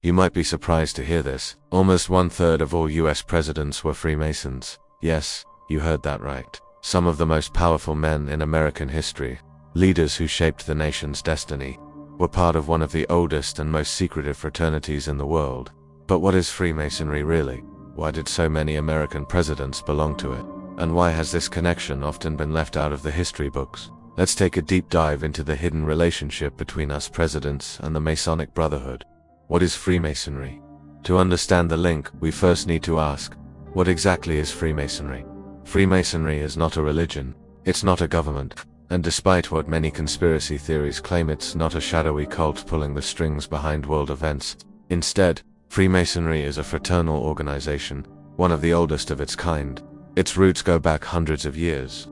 You might be surprised to hear this. Almost 1/3 of all US presidents were Freemasons. Yes, you heard that right. Some of the most powerful men in American history, leaders who shaped the nation's destiny, were part of one of the oldest and most secretive fraternities in the world. But what is Freemasonry really? Why did so many American presidents belong to it? And why has this connection often been left out of the history books? Let's take a deep dive into the hidden relationship between us presidents and the Masonic Brotherhood. What is Freemasonry? To understand the link, we first need to ask, what exactly is Freemasonry? Freemasonry is not a religion. It's not a government. And despite what many conspiracy theories claim, it's not a shadowy cult pulling the strings behind world events. Instead, Freemasonry is a fraternal organization, one of the oldest of its kind. Its roots go back hundreds of years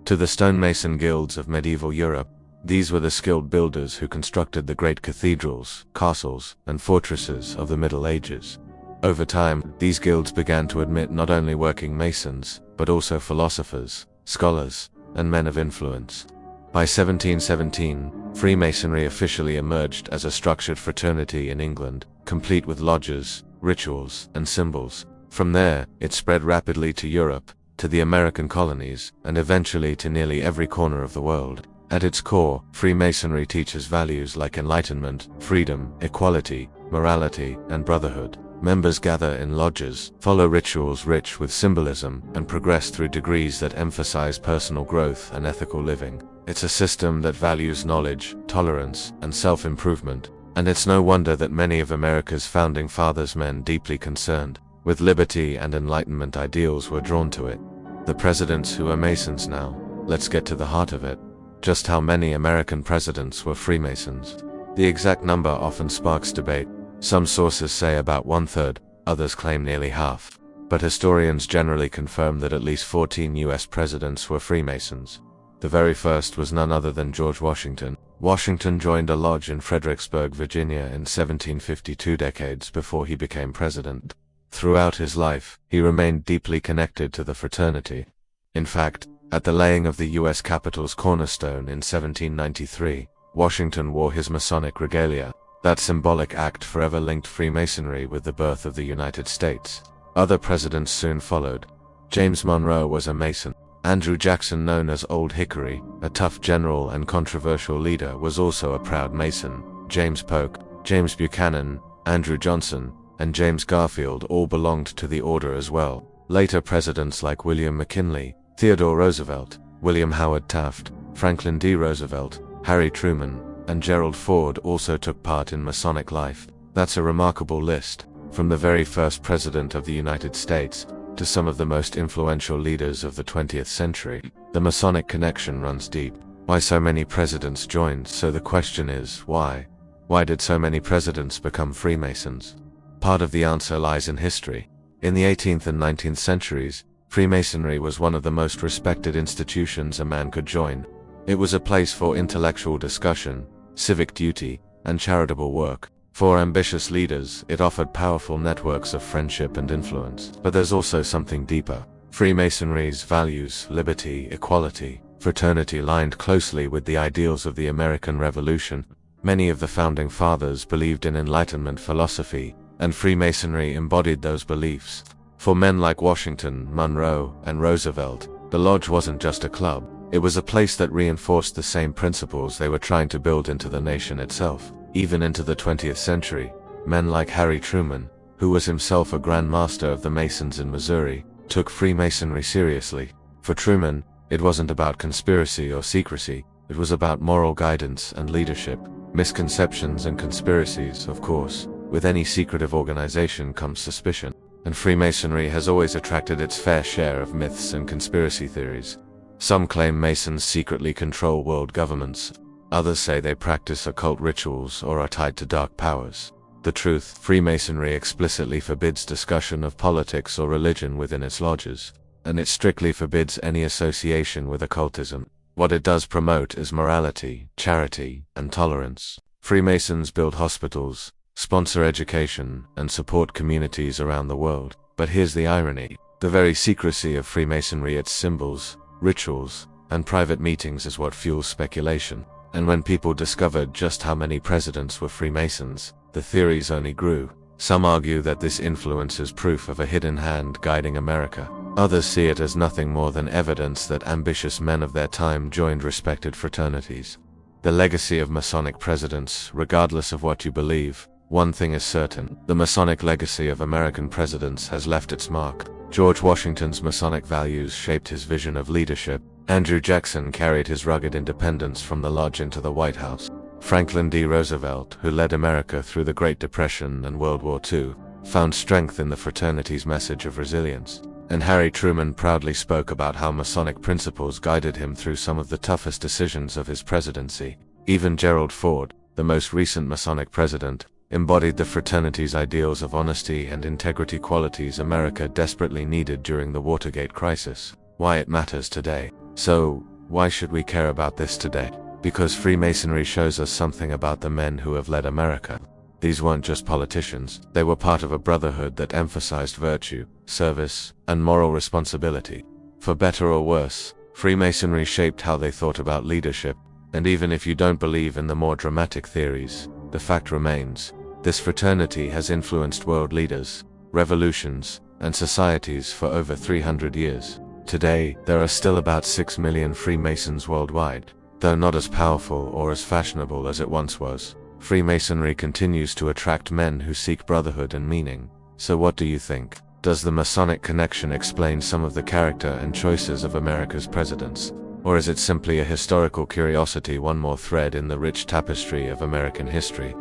to the stonemason guilds of medieval Europe. These were the skilled builders who constructed the great cathedrals, castles, and fortresses of the Middle Ages. Over time, these guilds began to admit not only working masons, but also philosophers, scholars, and men of influence. By 1717, Freemasonry officially emerged as a structured fraternity in England, complete with lodges, rituals, and symbols. From there, it spread rapidly to Europe, to the American colonies, and eventually to nearly every corner of the world. At its core, Freemasonry teaches values like enlightenment, freedom, equality, morality, and brotherhood. Members gather in lodges, follow rituals rich with symbolism, and progress through degrees that emphasize personal growth and ethical living. It's a system that values knowledge, tolerance, and self-improvement, and it's no wonder that many of America's founding fathers, men deeply concerned with liberty and Enlightenment ideals, were drawn to it. The presidents who are Masons now, let's get to the heart of it. Just how many American presidents were Freemasons? The exact number often sparks debate. Some sources say about 1/3, others claim nearly half. But historians generally confirm that at least 14 US presidents were Freemasons. The very first was none other than George Washington. Washington joined a lodge in Fredericksburg, Virginia in 1752, decades before he became president. Throughout his life, he remained deeply connected to the fraternity. In fact, at the laying of the US Capitol's cornerstone in 1793, Washington wore his Masonic regalia. That symbolic act forever linked Freemasonry with the birth of the United States. Other presidents soon followed. James Monroe was a Mason. Andrew Jackson, known as Old Hickory, a tough general and controversial leader, was also a proud Mason. James Polk, James Buchanan, Andrew Johnson, and James Garfield all belonged to the order as well. Later presidents like William McKinley, Theodore Roosevelt, William Howard Taft, Franklin D. Roosevelt, Harry Truman, and Gerald Ford also took part in Masonic life. That's a remarkable list, from the very first president of the United States to some of the most influential leaders of the 20th century. The Masonic connection runs deep. Why so many presidents joined? So the question is, why? Why did so many presidents become Freemasons? Part of the answer lies in history. In the 18th and 19th centuries, Freemasonry was one of the most respected institutions a man could join. It was a place for intellectual discussion, civic duty, and charitable work. For ambitious leaders, it offered powerful networks of friendship and influence. But there's also something deeper. Freemasonry's values, liberty, equality, fraternity lined closely with the ideals of the American Revolution. Many of the founding fathers believed in Enlightenment philosophy, and Freemasonry embodied those beliefs. For men like Washington, Monroe, and Roosevelt, the lodge wasn't just a club. It was a place that reinforced the same principles they were trying to build into the nation itself. Even into the 20th century, men like Harry Truman, who was himself a Grand Master of the Masons in Missouri, took Freemasonry seriously. For Truman, it wasn't about conspiracy or secrecy, it was about moral guidance and leadership. Misconceptions and conspiracies, of course. With any secretive organization comes suspicion, and Freemasonry has always attracted its fair share of myths and conspiracy theories. Some claim Masons secretly control world governments. Others say they practice occult rituals or are tied to dark powers. The truth, Freemasonry explicitly forbids discussion of politics or religion within its lodges, and it strictly forbids any association with occultism. What it does promote is morality, charity, and tolerance. Freemasons build hospitals, sponsor education, and support communities around the world. But here's the irony. The very secrecy of Freemasonry, its symbols, rituals, and private meetings is what fuels speculation. And when people discovered just how many presidents were Freemasons, the theories only grew. Some argue that this influence is proof of a hidden hand guiding America. Others see it as nothing more than evidence that ambitious men of their time joined respected fraternities. The legacy of Masonic presidents, regardless of what you believe, one thing is certain: the Masonic legacy of American presidents has left its mark. George Washington's Masonic values shaped his vision of leadership. Andrew Jackson carried his rugged independence from the lodge into the White House. Franklin D. Roosevelt, who led America through the Great Depression and World War II, found strength in the fraternity's message of resilience. And Harry Truman proudly spoke about how Masonic principles guided him through some of the toughest decisions of his presidency. Even Gerald Ford, the most recent Masonic president, embodied the fraternity's ideals of honesty and integrity, qualities America desperately needed during the Watergate crisis. Why it matters today. So, why should we care about this today? Because Freemasonry shows us something about the men who have led America. These weren't just politicians, they were part of a brotherhood that emphasized virtue, service, and moral responsibility. For better or worse, Freemasonry shaped how they thought about leadership, and even if you don't believe in the more dramatic theories, the fact remains: this fraternity has influenced world leaders, revolutions, and societies for over 300 years. Today, there are still about 6 million Freemasons worldwide. Though not as powerful or as fashionable as it once was, Freemasonry continues to attract men who seek brotherhood and meaning. So what do you think? Does the Masonic connection explain some of the character and choices of America's presidents? Or is it simply a historical curiosity, one more thread in the rich tapestry of American history?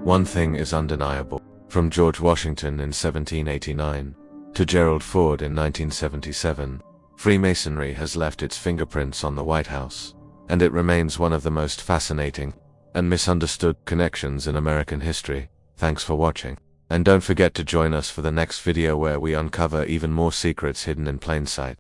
One thing is undeniable. From George Washington in 1789 to Gerald Ford in 1977, Freemasonry has left its fingerprints on the White House, and it remains one of the most fascinating and misunderstood connections in American history. Thanks for watching. And don't forget to join us for the next video where we uncover even more secrets hidden in plain sight.